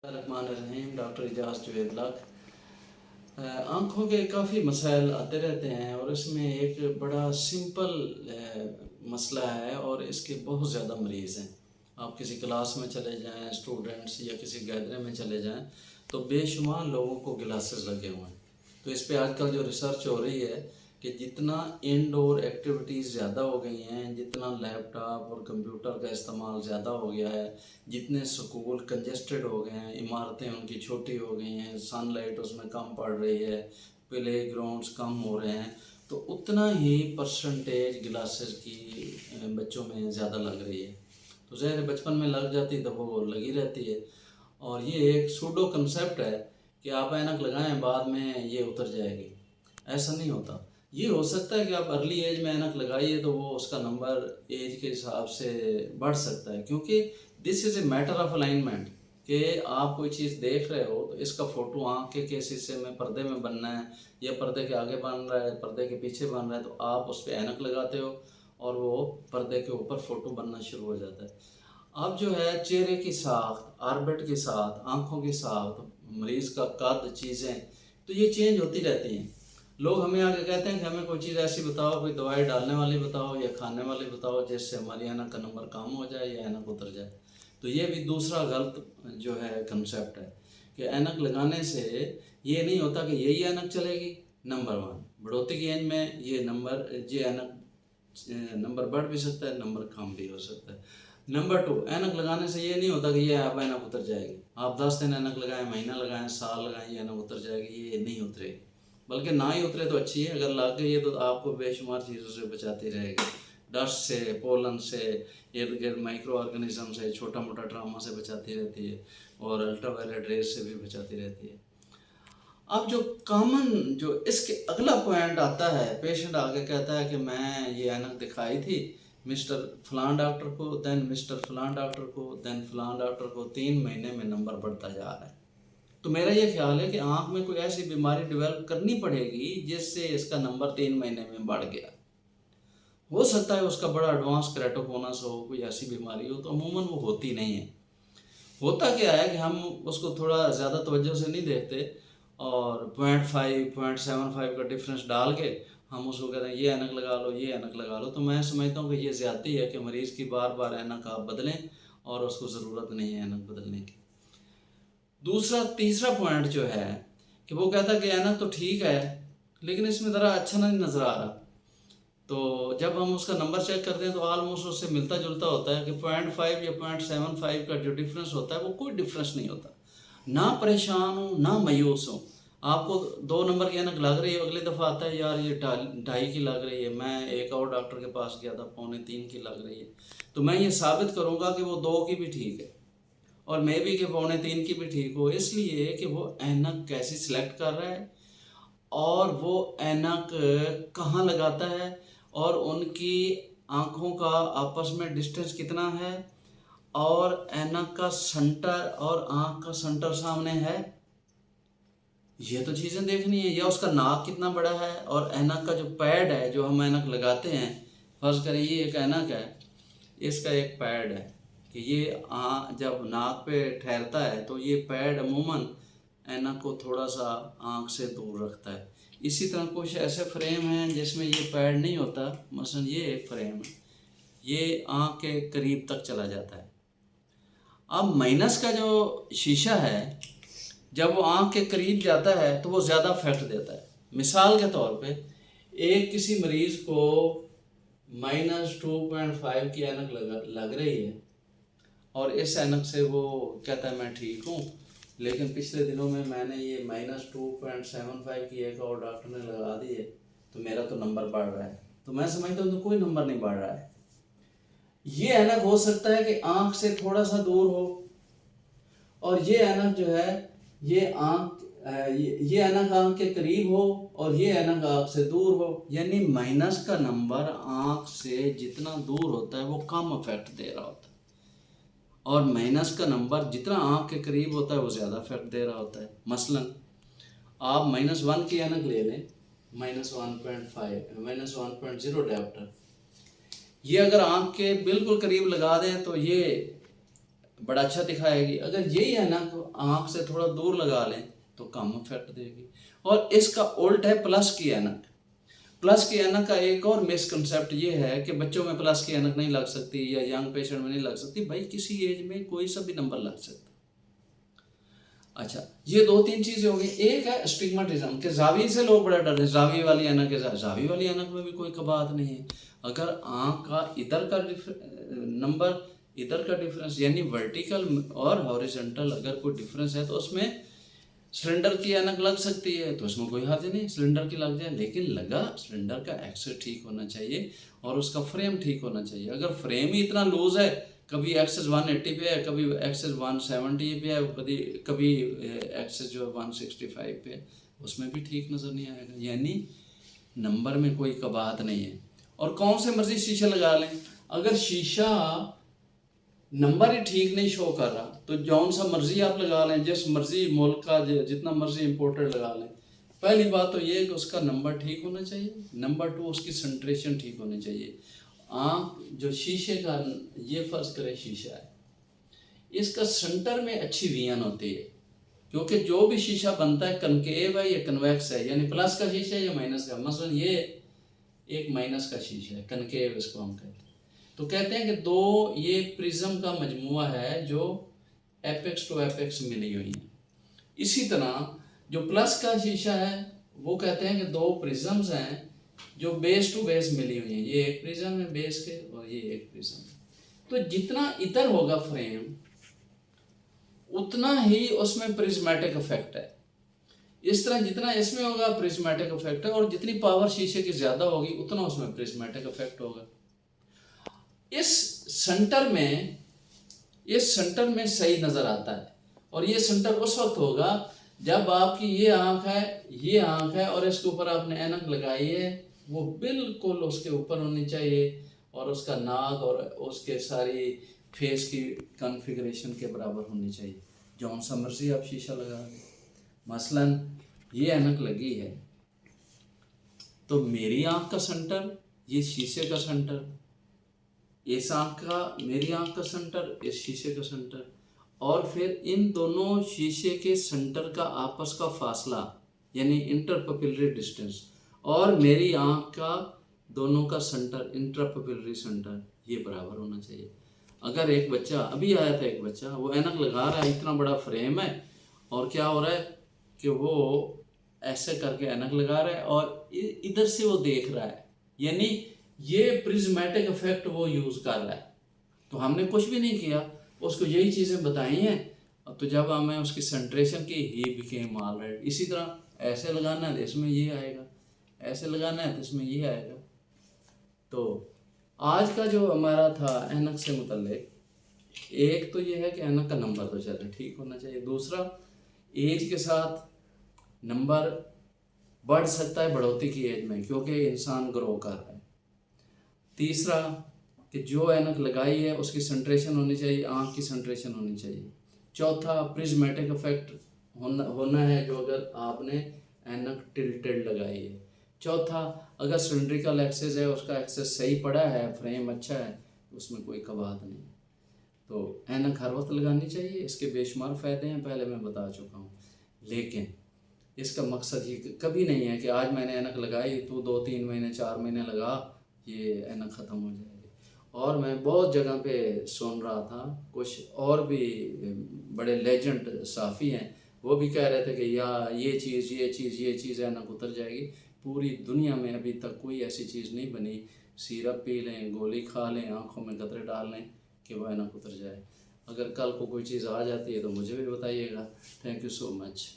Rahman doctor Ejaz Javed lakh. आँखों के काफ़ी मसाइल आते रहते हैं और इसमें एक बड़ा सिंपल मसला है और इसके बहुत ज़्यादा मरीज़ हैं। आप किसी क्लास में चले जाएं, स्टूडेंट्स या किसी गैदरिंग में चले जाएं तो बेशुमार लोगों को ग्लासेस लगे हुए हैं। तो इस पे आजकल जो रिसर्च हो रही है कि जितना इनडोर एक्टिविटीज़ ज़्यादा हो गई हैं, जितना लैपटॉप और कंप्यूटर का इस्तेमाल ज़्यादा हो गया है, जितने स्कूल कंजेस्टेड हो गए हैं, इमारतें उनकी छोटी हो गई हैं, सनलाइट उसमें कम पड़ रही है, प्ले ग्राउंड्स कम हो रहे हैं, तो उतना ही परसेंटेज ग्लासेस की बच्चों में ज़्यादा लग रही है। तो ज़ाहिर बचपन में लग जाती तो वो लगी रहती है। और ये एक सूडो कंसेप्ट है कि आप ऐनक लगाएं बाद में ये उतर जाएगी, ऐसा नहीं होता। ये हो सकता है कि आप अर्ली एज में ऐनक लगाइए तो वो उसका नंबर एज के हिसाब से बढ़ सकता है, क्योंकि this is a matter of alignment कि आप कोई चीज़ देख रहे हो तो इसका फ़ोटो आँख के किस हिस्से में पर्दे में बनना है या पर्दे के आगे बन रहा है, पर्दे के पीछे बन रहा है, तो आप उस पर ऐनक लगाते हो और वो पर्दे के ऊपर फ़ोटो बनना शुरू हो जाता है। अब जो है चेहरे की साख्त, ऑर्बिट की साख्त, आँखों की साख्त, मरीज़ का कद, चीज़ें तो ये चेंज होती रहती हैं। लोग हमें आके कहते हैं कि हमें कोई चीज़ ऐसी बताओ, कोई दवाई डालने वाली बताओ या खाने वाली बताओ जिससे हमारी ऐनक का नंबर कम हो जाए या ऐनक उतर जाए। तो ये भी दूसरा गलत जो है कंसेप्ट है कि ऐनक लगाने से ये नहीं होता कि यही ऐनक चलेगी। नंबर वन, बढ़ोतरी की एज में ये ऐनक नंबर बढ़ भी सकता है, नंबर कम भी हो सकता है। नंबर टू, ऐनक लगाने से ये नहीं होता कि ये आप ऐनक उतर जाएगी। आप 10 दिन ऐनक लगाएं, महीना लगाएं, साल लगाएं, ये ऐनक उतर जाएगी, ये नहीं उतरेगी। बल्कि ना ही उतरे तो अच्छी है, अगर लग गई है तो आपको बेशुमार चीज़ों से बचाती रहेगी। डस्ट से, पोलन से, इर्द गिर्द माइक्रो ऑर्गेनिज्म से, छोटा मोटा ट्रामा से बचाती रहती है और अल्ट्रावायलेट रेज से भी बचाती रहती है। अब जो इसके अगला पॉइंट आता है, पेशेंट आके कहता है कि मैं ये ऐनक दिखाई थी मिस्टर फलान डॉक्टर को, देन मिस्टर फलान डॉक्टर को, देन फलान डॉक्टर को, 3 महीने में नंबर बढ़ता जा रहा है। तो मेरा ये ख्याल है कि आँख में कोई ऐसी बीमारी डेवलप करनी पड़ेगी जिससे इसका नंबर 3 महीने में बढ़ गया। हो सकता है उसका बड़ा एडवांस केराटोकोनस हो, कोई ऐसी बीमारी हो, तो अमूमन वो होती नहीं है। होता क्या है कि हम उसको थोड़ा ज़्यादा तवज्जो से नहीं देखते और 0.5 0.75 का डिफरेंस डाल के हम उसको कहते हैं ये ऐनक लगा लो, ये ऐनक लगा लो। तो मैं समझता हूँ कि ये ज़्यादती है कि मरीज़ की बार बार ऐनक आप बदलें और उसको ज़रूरत नहीं है ऐनक बदलने की। तीसरा पॉइंट जो है कि वो कहता है कि ऐनक तो ठीक है लेकिन इसमें ज़रा अच्छा नहीं नज़र आ रहा। तो जब हम उसका नंबर चेक करते हैं तो ऑलमोस्ट उससे मिलता जुलता होता है कि 0.5 या 0.75 का जो डिफरेंस होता है वो कोई डिफरेंस नहीं होता। ना परेशान हो ना मायूस हो, आपको 2 नंबर की ऐनक लग रही है, अगली दफ़ा आता है यार ये 2.5 की लग रही है, मैं एक और डॉक्टर के पास गया था 2.25 की लग रही है, तो मैं ये साबित करूँगा कि वो 2 की भी ठीक है और मे बी कि 2.25 की भी ठीक हो, इसलिए कि वो ऐनक कैसी सिलेक्ट कर रहा है और वो ऐनक कहाँ लगाता है और उनकी आँखों का आपस में डिस्टेंस कितना है और ऐनक का सेंटर और आँख का सेंटर सामने है, ये तो चीज़ें देखनी है। या उसका नाक कितना बड़ा है और ऐनक का जो पैड है जो हम ऐनक लगाते हैं, फर्ज करें ये एक ऐनक है, इसका एक पैड है कि ये जब नाक पे ठहरता है तो ये पैड अमूमन ऐनक को थोड़ा सा आँख से दूर रखता है। इसी तरह कुछ ऐसे फ्रेम हैं जिसमें ये पैड नहीं होता, मसलन ये एक फ्रेम है, ये आँख के करीब तक चला जाता है। अब माइनस का जो शीशा है जब वो आँख के करीब जाता है तो वो ज़्यादा इफेक्ट देता है। मिसाल के तौर पे एक किसी मरीज़ को -2.5 की ऐनक लग रही है और इस ऐनक से वो कहता है मैं ठीक हूँ, लेकिन पिछले दिनों में मैंने ये -2.75 की एक और डॉक्टर ने लगा दी है तो मेरा तो नंबर बढ़ रहा है। तो मैं समझता हूँ तो कोई नंबर नहीं बढ़ रहा है। ये ऐनक हो सकता है कि आँख से थोड़ा सा दूर हो और ये ऐनक जो है ये ऐनक आँख के करीब हो और ये ऐनक आँख से दूर हो, यानी माइनस का नंबर आँख से जितना दूर होता है वो कम इफेक्ट दे रहा होता है और माइनस का नंबर जितना आँख के करीब होता है वो ज़्यादा इफेक्ट दे रहा होता है। मसलन आप -1 की ऐनक ले लें, -1.5 -1.0 डायोप्टर, ये अगर आँख के बिल्कुल करीब लगा दें तो ये बड़ा अच्छा दिखाएगी। अगर यही ऐनक आँख से थोड़ा दूर लगा लें तो कम इफेक्ट देगी। और इसका उल्ट है प्लस की ऐनक। प्लस की ऐनक का एक और मिसकंसेप्ट ये है कि बच्चों में प्लस की ऐनक नहीं लग सकती या यंग पेशेंट में नहीं लग सकती। भाई किसी एज में कोई सा भी नंबर लग सकता। अच्छा, ये 2-3 चीजें हो गई। एक है स्टिग्मेटिज्म के जावी से लोग बड़ा डर है, जावी वाली ऐनक है। जावी वाली ऐनक में भी कोई कबात नहीं है। अगर आँख का इधर का नंबर, इधर का डिफरेंस यानी वर्टिकल और हॉरिजॉन्टल अगर कोई डिफरेंस है तो उसमें सिलेंडर की ऐनक लग सकती है, तो उसमें कोई हर्ज नहीं, सिलेंडर की लग जाए। लेकिन लगा सिलेंडर का एक्सेस ठीक होना चाहिए और उसका फ्रेम ठीक होना चाहिए। अगर फ्रेम ही इतना लूज है, कभी एक्सेस 180 पे है, कभी एक्सेस 170 पे है, कभी एक्सेस जो है 165 पे है, उसमें भी ठीक नज़र नहीं आएगा। यानी नंबर में कोई कबात नहीं है। और कौन से मर्जी शीशा लगा लें, अगर शीशा नंबर ही ठीक नहीं शो कर रहा तो जौन सा मर्जी आप लगा लें, जिस मर्जी मुल्क का जितना मर्जी इम्पोर्टेड लगा लें। पहली बात तो ये है कि उसका नंबर ठीक होना चाहिए। नंबर 2, उसकी सेंट्रेशन ठीक होनी चाहिए। आँख जो शीशे का, ये फर्ज करें शीशा है, इसका सेंटर में अच्छी वियन होती है, क्योंकि जो भी शीशा बनता है कनकेव है या कन्वेक्स है, यानी प्लस का शीशा है या माइनस का। मसलन ये एक माइनस का शीशा है, कनकेव इसको हम कहते हैं। तो कहते हैं कि दो ये प्रिज्म का मजमुआ है जो एपेक्स टू एपेक्स मिली हुई है। इसी तरह जो प्लस का शीशा है वो कहते हैं कि दो प्रिज्म्स हैं जो बेस टू बेस मिली हुई हैं। ये एक प्रिज्म है बेस के और ये एक प्रिज्म है। तो जितना इधर होगा फ्रेम उतना ही उसमें प्रिज्मेटिक इफेक्ट है। इस तरह जितना इसमें होगा प्रिज्मेटिक इफेक्ट है, और जितनी पावर शीशे की ज्यादा होगी उतना उसमें प्रिज्मेटिक इफेक्ट होगा। इस सेंटर में सही नजर आता है। और ये सेंटर उस वक्त होगा जब आपकी ये आंख है और इसके ऊपर आपने ऐनक लगाई है, वो बिल्कुल उसके ऊपर होनी चाहिए और उसका नाक और उसके सारी फेस की कॉन्फ़िगरेशन के बराबर होनी चाहिए। जौन सा मर्जी आप शीशा लगा लें। मसलन ये ऐनक लगी है तो मेरी आंख का सेंटर, ये शीशे का सेंटर, इस आंख का, मेरी आंख का सेंटर, इस शीशे का सेंटर, और फिर इन दोनों शीशे के सेंटर का आपस का फासला यानी इंटरपपिलरी डिस्टेंस, और मेरी आंख का दोनों का सेंटर इंट्रापपिलरी सेंटर, ये बराबर होना चाहिए। अगर एक बच्चा, अभी आया था एक बच्चा, वो ऐनक लगा रहा है, इतना बड़ा फ्रेम है, और क्या हो रहा है कि वो ऐसे करके ऐनक लगा रहा है और इधर से वो देख रहा है, यानी ये प्रिज्मेटिक इफेक्ट वो यूज कर रहा है। तो हमने कुछ भी नहीं किया, उसको यही चीजें बताई हैं। तो जब हमें उसकी सेंट्रेशन की, ही बिकेम ऑलराइट। इसी तरह ऐसे लगाना है तो इसमें ये आएगा, ऐसे लगाना है तो इसमें ये आएगा। तो आज का जो हमारा था ऐनक से मुतल्लिक, एक तो ये है कि ऐनक का नंबर तो चले ठीक होना चाहिए। दूसरा, एज के साथ नंबर बढ़ सकता है बढ़ोतरी की एज में, क्योंकि इंसान ग्रो कर रहा है। तीसरा कि जो ऐनक लगाई है उसकी सेंट्रेशन होनी चाहिए, आँख की सेंट्रेशन होनी चाहिए। चौथा, प्रिज्मेटिक इफेक्ट होना है जो अगर आपने ऐनक टिल्टेड लगाई है। चौथा, अगर सिलिंड्रिकल एक्सेस है, उसका एक्सेस सही पड़ा है, फ्रेम अच्छा है, उसमें कोई कबात नहीं। तो ऐनक हर वक्त लगानी चाहिए, इसके बेशुमार फ़ायदे हैं, पहले मैं बता चुका हूँ। लेकिन इसका मकसद ये कभी नहीं है कि आज मैंने ऐनक लगाई तो 2-3 महीने 4 महीने लगा ये ऐनक ख़त्म हो जाएगी। और मैं बहुत जगह पे सुन रहा था, कुछ और भी बड़े लेजेंड साफ़ी हैं, वो भी कह रहे थे कि ये चीज़ ऐनक उतर जाएगी। पूरी दुनिया में अभी तक कोई ऐसी चीज़ नहीं बनी, सिरप पी लें, गोली खा लें, आँखों में कतरे डाल लें कि वो ऐनक उतर जाए। अगर कल को कोई चीज़ आ जाती है तो मुझे भी बताइएगा। Thank you so much.